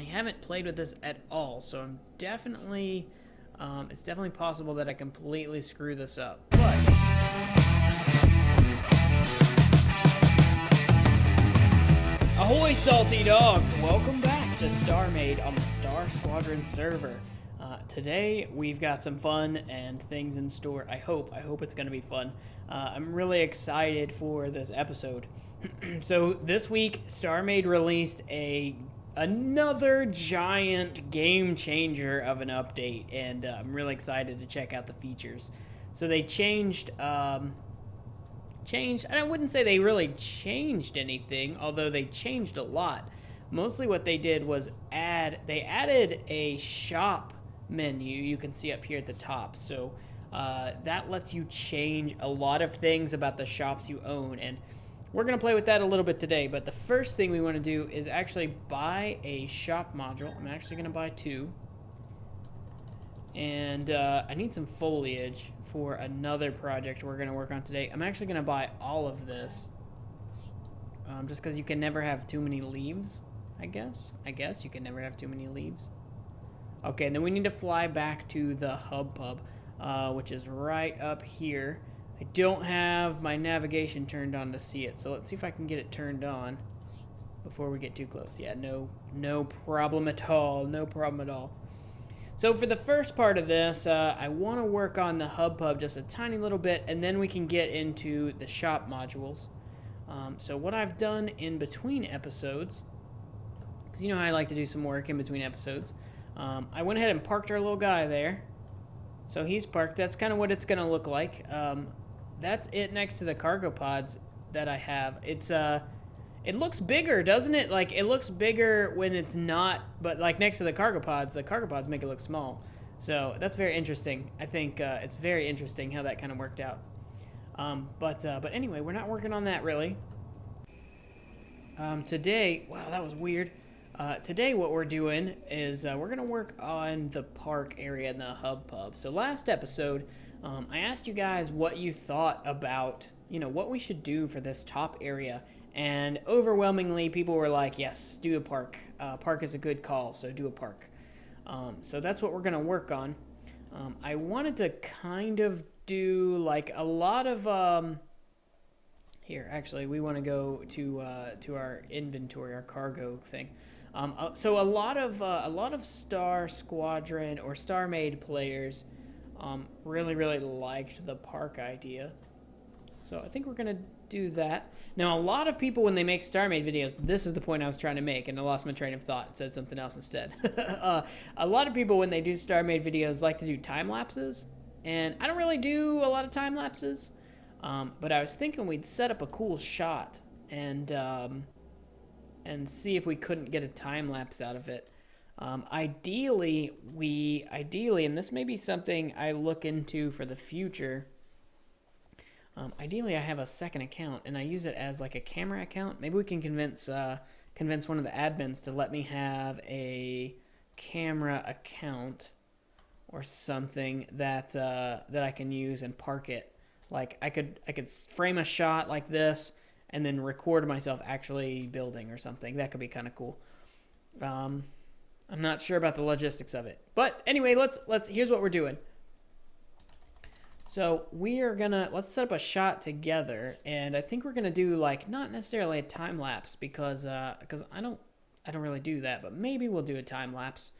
haven't played with this at all, so I'm definitely, it's definitely possible that I completely screw this up. But ahoy, salty dogs! Welcome back to StarMade on the Star Squadron server. Today we've got some fun and things in store. I hope it's going to be fun. I'm really excited for this episode. So this week, StarMade released another giant game changer of an update, and I'm really excited to check out the features. So they changed. And I wouldn't say they really changed anything, although they changed a lot. Mostly what they did was they added a shop menu you can see up here at the top. So that lets you change a lot of things about the shops you own, and we're going to play with that a little bit today. But the first thing we want to do is actually buy a shop module. I'm actually going to buy 2. And I need some foliage for another project we're going to work on today. I'm actually going to buy all of this. Just because you can never have too many leaves, I guess. You can never have too many leaves. Okay, and then we need to fly back to the hub pub, which is right up here. I don't have my navigation turned on to see it, so let's see if I can get it turned on before we get too close. Yeah, no problem at all. No problem at all. So for the first part of this, I want to work on the hub pub just a tiny little bit, and then we can get into the shop modules. So what I've done in between episodes, because you know how I like to do some work in between episodes, I went ahead and parked our little guy there. So he's parked. That's kind of what it's going to look like. That's it next to the cargo pods that I have. It looks bigger, doesn't it? Like, it looks bigger when it's not, but like next to the cargo pods make it look small. So that's very interesting. I think it's very interesting how that kind of worked out. But anyway, we're not working on that really. Today, wow, that was weird. Today what we're doing is we're going to work on the park area in the hub pub. So last episode, I asked you guys what you thought about, what we should do for this top area. And overwhelmingly, people were like, yes, do a park. Park is a good call, so do a park. So that's what we're going to work on. I wanted to kind of do like a lot of... Here, actually, we want to go to our inventory, our cargo thing. So a lot of Star Squadron or StarMade players really liked the park idea. So I think we're going to do that. Now, a lot of people, when they make StarMade videos, this is the point I was trying to make, and I lost my train of thought and said something else instead. A lot of people, when they do StarMade videos, like to do time lapses, and I don't really do a lot of time lapses, but I was thinking we'd set up a cool shot and see if we couldn't get a time lapse out of it. Ideally, and this may be something I look into for the future. Ideally, I have a second account, and I use it as like a camera account. Maybe we can convince one of the admins to let me have a camera account or something that I can use and park it. Like I could frame a shot like this and then record myself actually building or something. That could be kind of cool. I'm not sure about the logistics of it, but anyway, here's what we're doing. So let's set up a shot together, and I think we're gonna do like not necessarily a time lapse because I don't really do that, but maybe we'll do a time lapse.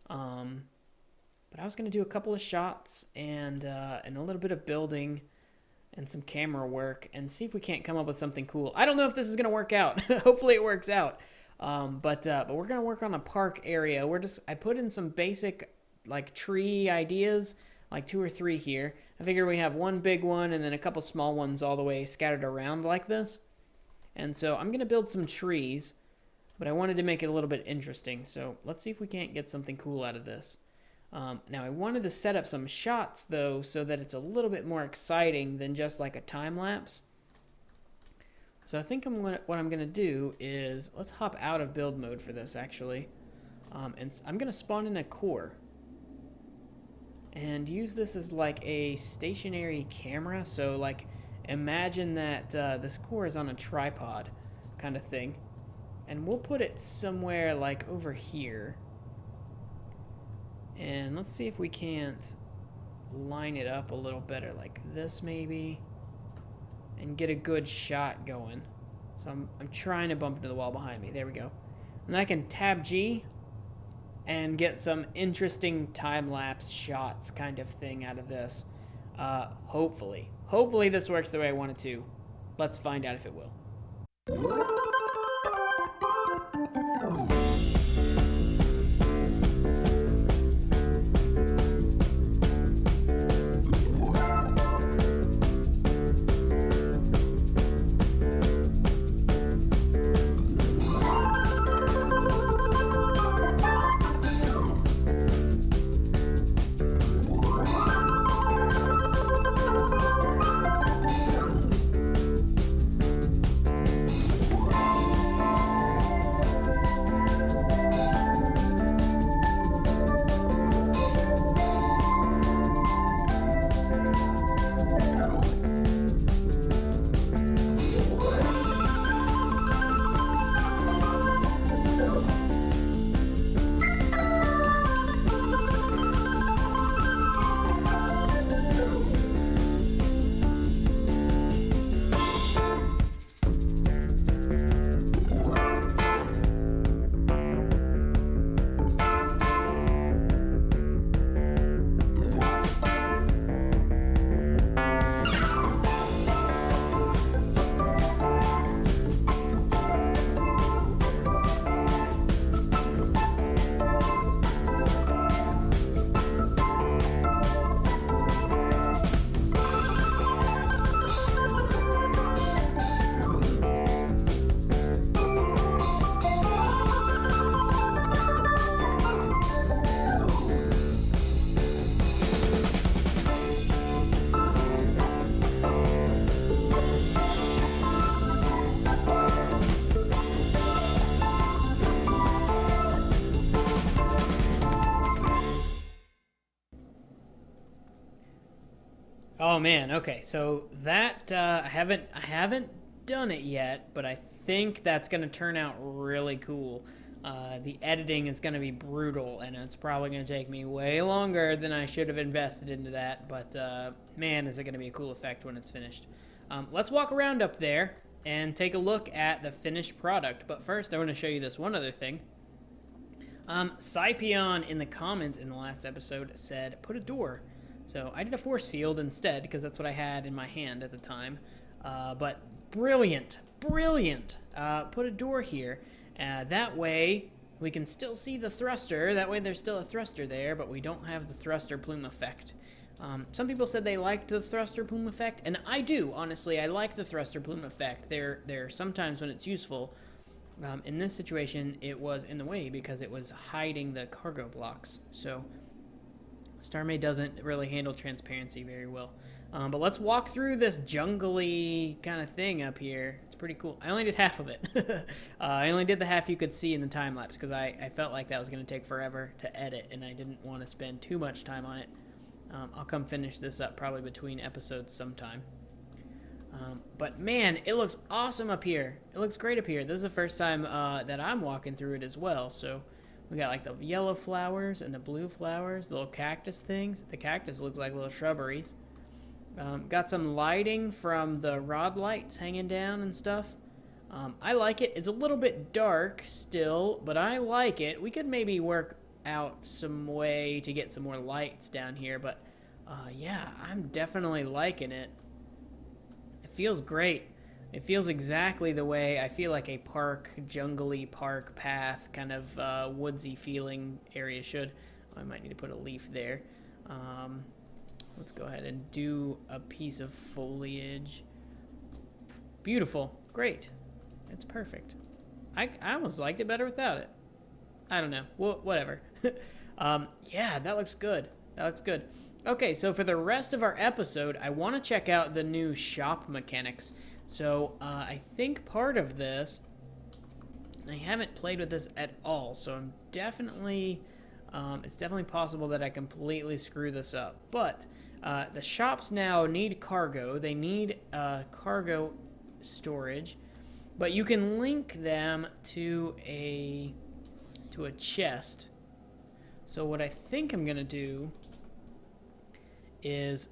But I was gonna do a couple of shots and a little bit of building and some camera work and see if we can't come up with something cool. I don't know if this is gonna work out. Hopefully it works out. But we're gonna work on a park area. I put in some basic like tree ideas, like 2 or 3 here. I figured we have one big one and then a couple small ones all the way scattered around like this. And so I'm going to build some trees, but I wanted to make it a little bit interesting. So let's see if we can't get something cool out of this. Now I wanted to set up some shots though, so that it's a little bit more exciting than just like a time lapse. So I think what I'm going to do is, let's hop out of build mode for this actually. And I'm going to spawn in a core. And use this as like a stationary camera. So like imagine that this core is on a tripod kind of thing. And we'll put it somewhere like over here. And let's see if we can't line it up a little better, like this maybe, and get a good shot going. So I'm trying to bump into the wall behind me. There we go. And I can tab G and get some interesting time-lapse shots kind of thing out of this. Hopefully. Hopefully this works the way I want it to. Let's find out if it will. Oh man, okay, so that I haven't done it yet, but I think that's gonna turn out really cool. The editing is gonna be brutal, and it's probably gonna take me way longer than I should have invested into that. But man, is it gonna be a cool effect when it's finished. Let's walk around up there and take a look at the finished product. But first, I want to show you this one other thing. Scipion in the comments in the last episode said, put a door. So I did a force field instead, because that's what I had in my hand at the time. But brilliant, brilliant. Put a door here. That way, we can still see the thruster. That way there's still a thruster there, but we don't have the thruster plume effect. Some people said they liked the thruster plume effect, and I do, honestly. I like the thruster plume effect. There sometimes when it's useful. In this situation, it was in the way because it was hiding the cargo blocks. So StarMade doesn't really handle transparency very well. But let's walk through this jungly kind of thing up here. It's pretty cool. I only did half of it. I only did the half you could see in the time-lapse because I felt like that was going to take forever to edit, and I didn't want to spend too much time on it. I'll come finish this up probably between episodes sometime. But man, it looks awesome up here. It looks great up here. This is the first time that I'm walking through it as well. So we got like the yellow flowers and the blue flowers, the little cactus things. The cactus looks like little shrubberies. Got some lighting from the rod lights hanging down and stuff. I like it. It's a little bit dark still, but I like it. We could maybe work out some way to get some more lights down here, but yeah, I'm definitely liking it. It feels great. It feels exactly the way I feel like a park, jungly park path, kind of woodsy feeling area should. Oh, I might need to put a leaf there. Let's go ahead and do a piece of foliage. Beautiful. Great. It's perfect. I almost liked it better without it. I don't know. Well, whatever. Yeah, that looks good. That looks good. Okay, so for the rest of our episode, I want to check out the new shop mechanics. So I think part of this, I haven't played with this at all, so I'm definitely, it's definitely possible that I completely screw this up. But the shops now need cargo. They need cargo storage. But you can link them to a chest. So what I think I'm gonna do is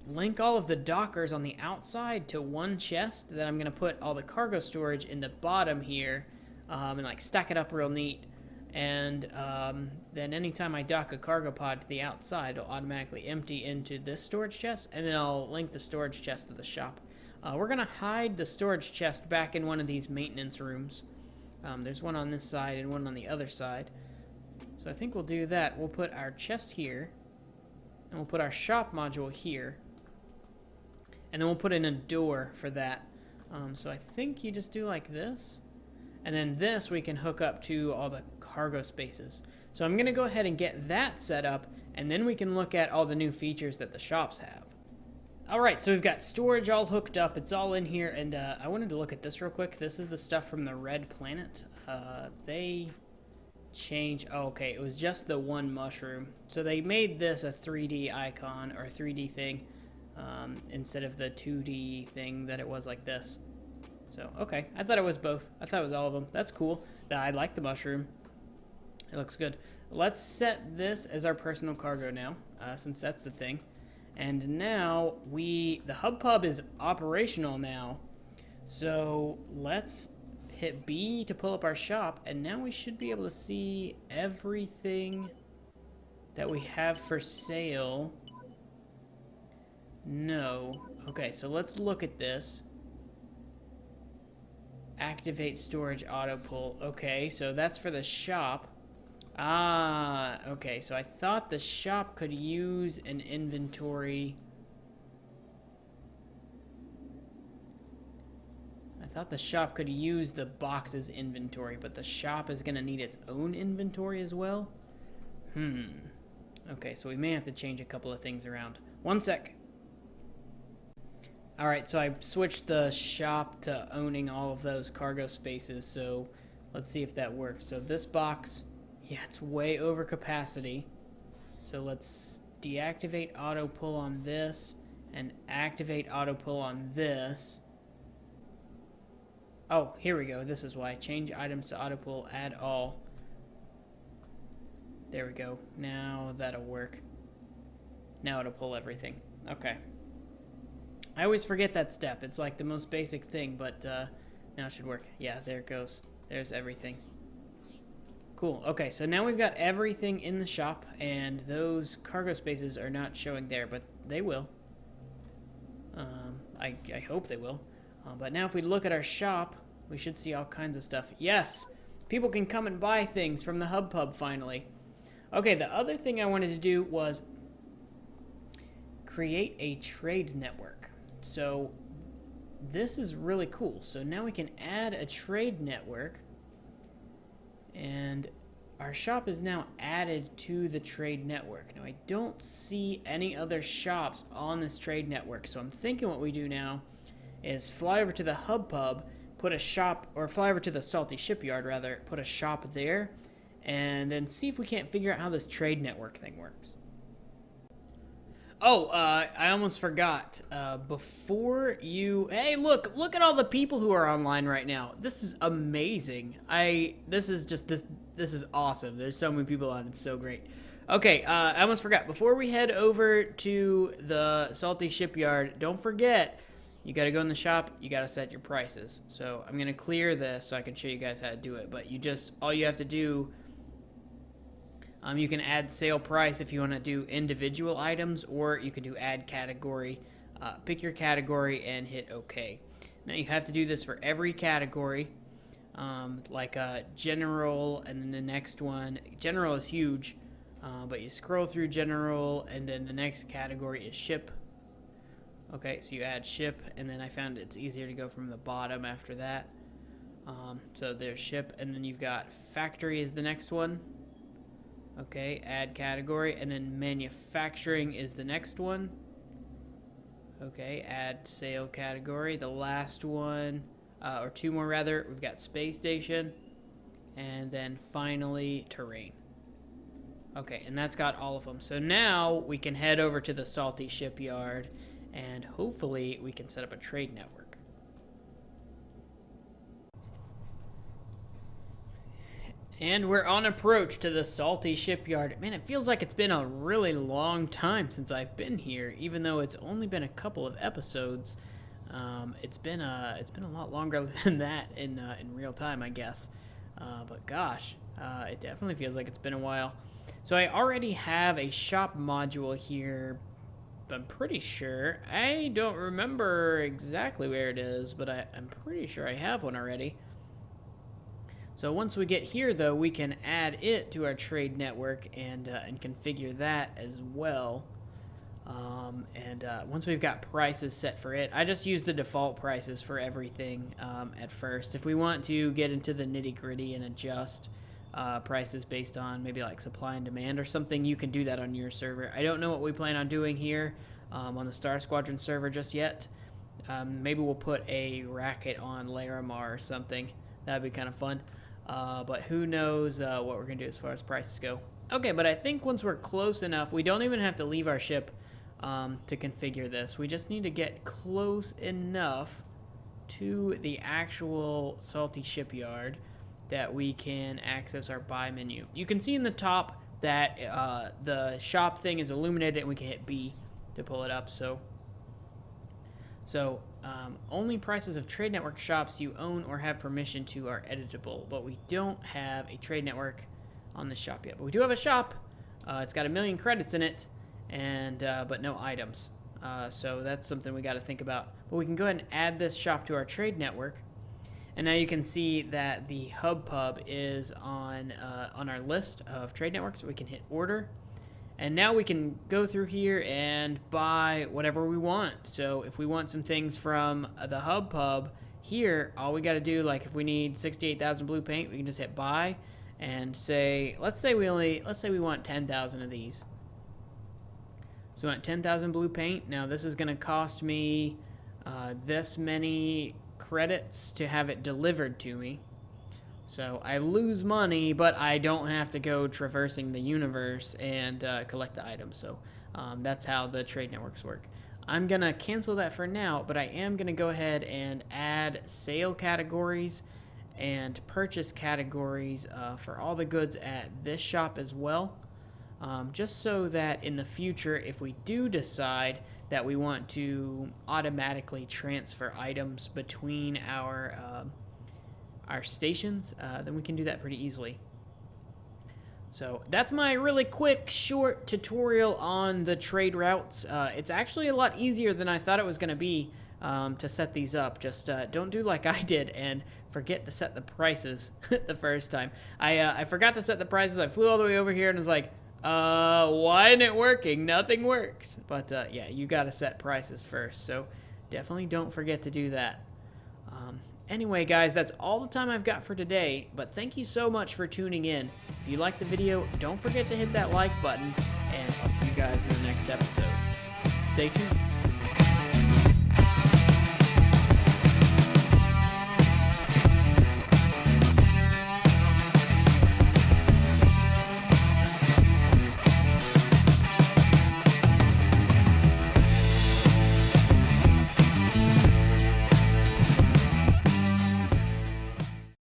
link all of the dockers on the outside to one chest. Then I'm gonna put all the cargo storage in the bottom here, and like stack it up real neat. And then anytime I dock a cargo pod to the outside, it'll automatically empty into this storage chest, and then I'll link the storage chest to the shop. We're gonna hide the storage chest back in one of these maintenance rooms. There's one on this side and one on the other side. So I think we'll do that. We'll put our chest here, and we'll put our shop module here, and then we'll put in a door for that. So I think you just do like this, and then this we can hook up to all the cargo spaces. So I'm gonna go ahead and get that set up, and then we can look at all the new features that the shops have. All right, so we've got storage all hooked up. It's all in here, and I wanted to look at this real quick. This is the stuff from the Red Planet. They changed. Oh, okay, it was just the one mushroom. So they made this a 3D icon or 3D thing instead of the 2D thing that it was like this. So, okay, I thought it was both. I thought it was all of them. That's cool. I like the mushroom. It looks good. Let's set this as our personal cargo now, since that's the thing. And now the hub pub is operational now. So let's hit B to pull up our shop, and now we should be able to see everything that we have for sale. No. Okay, so let's look at this. Activate storage auto pull. Okay, so that's for the shop. Ah, okay, so I thought the shop could use an inventory. I thought the shop could use the box's inventory, but the shop is going to need its own inventory as well? Okay, so we may have to change a couple of things around. One sec. Alright, so I switched the shop to owning all of those cargo spaces, so let's see if that works. So this box, yeah, it's way over capacity. So let's deactivate auto pull on this and activate auto pull on this. Oh, here we go. This is why. Change items to auto pull, add all. There we go. Now that'll work. Now it'll pull everything. Okay. I always forget that step. It's like the most basic thing, but now it should work. Yeah, there it goes. There's everything. Cool. Okay, so now we've got everything in the shop, and those cargo spaces are not showing there, but they will. I hope they will. But now if we look at our shop, we should see all kinds of stuff. Yes! People can come and buy things from the Hub Pub, finally. Okay, the other thing I wanted to do was create a trade network. So this is really cool. So now we can add a trade network, and our shop is now added to the trade network. Now I don't see any other shops on this trade network, so I'm thinking what we do now is fly over to the Hub Pub, put a shop, or fly over to the Salty Shipyard rather, put a shop there, and then see if we can't figure out how this trade network thing works. Oh, I almost forgot. Before you... Hey, look at all the people who are online right now. This is amazing. This is awesome. There's so many people on. It's so great. Okay, I almost forgot. Before we head over to the Salty Shipyard, don't forget, you got to go in the shop. You got to set your prices. So I'm going to clear this so I can show you guys how to do it. But all you have to do... you can add sale price if you want to do individual items, or you can do add category. Pick your category and hit OK. Now you have to do this for every category, like general, and then the next one. General is huge, but you scroll through general, and then the next category is ship. Okay, so you add ship, and then I found it's easier to go from the bottom after that. So there's ship, and then you've got factory is the next one. Okay, add category, and then manufacturing is the next one. Okay, add sale category. The last one, or two more rather, we've got space station, and then finally terrain. Okay, and that's got all of them. So now we can head over to the Salty Shipyard, and hopefully we can set up a trade network. And we're on approach to the salty shipyard. Man, it feels like it's been a really long time since I've been here, even though it's only been a couple of episodes. It's been a lot longer than that in real time, I guess. But gosh, it definitely feels like it's been a while. So I already have a shop module here. I'm pretty sure. I don't remember exactly where it is, but I'm pretty sure I have one already. So once we get here, though, we can add it to our trade network and configure that as well. Once we've got prices set for it, I just use the default prices for everything at first. If we want to get into the nitty-gritty and adjust prices based on maybe like supply and demand or something, you can do that on your server. I don't know what we plan on doing here on the Star Squadron server just yet. Maybe we'll put a racket on Laramar or something. That'd be kind of fun. But who knows what we're going to do as far as prices go. Okay, but I think once we're close enough, we don't even have to leave our ship to configure this. We just need to get close enough to the actual salty shipyard that we can access our buy menu. You can see in the top that the shop thing is illuminated, and we can hit B to pull it up. So only prices of trade network shops you own or have permission to are editable, but we don't have a trade network on the shop yet. But we do have a shop. It's got 1 million credits in it, and but no items. So that's something we got to think about. But we can go ahead and add this shop to our trade network, and now you can see that the hub pub is on our list of trade networks. So we can hit order. And now we can go through here and buy whatever we want. So if we want some things from the hub pub here, all we got to do, like if we need 68,000 blue paint, we can just hit buy and say, let's say we want 10,000 of these. So we want 10,000 blue paint. Now this is going to cost me this many credits to have it delivered to me. So I lose money, but I don't have to go traversing the universe and collect the items. So that's how the trade networks work. I'm going to cancel that for now, but I am going to go ahead and add sale categories and purchase categories for all the goods at this shop as well. Just so that in the future, if we do decide that we want to automatically transfer items between our stations, then we can do that pretty easily. So that's my really quick, short tutorial on the trade routes. It's actually a lot easier than I thought it was going to be to set these up. Just don't do like I did and forget to set the prices the first time. I forgot to set the prices. I flew all the way over here and was like, why isn't it working? Nothing works. But yeah, you got to set prices first. So definitely don't forget to do that. Anyway, guys, that's all the time I've got for today, but thank you so much for tuning in. If you liked the video, don't forget to hit that like button, and I'll see you guys in the next episode. Stay tuned.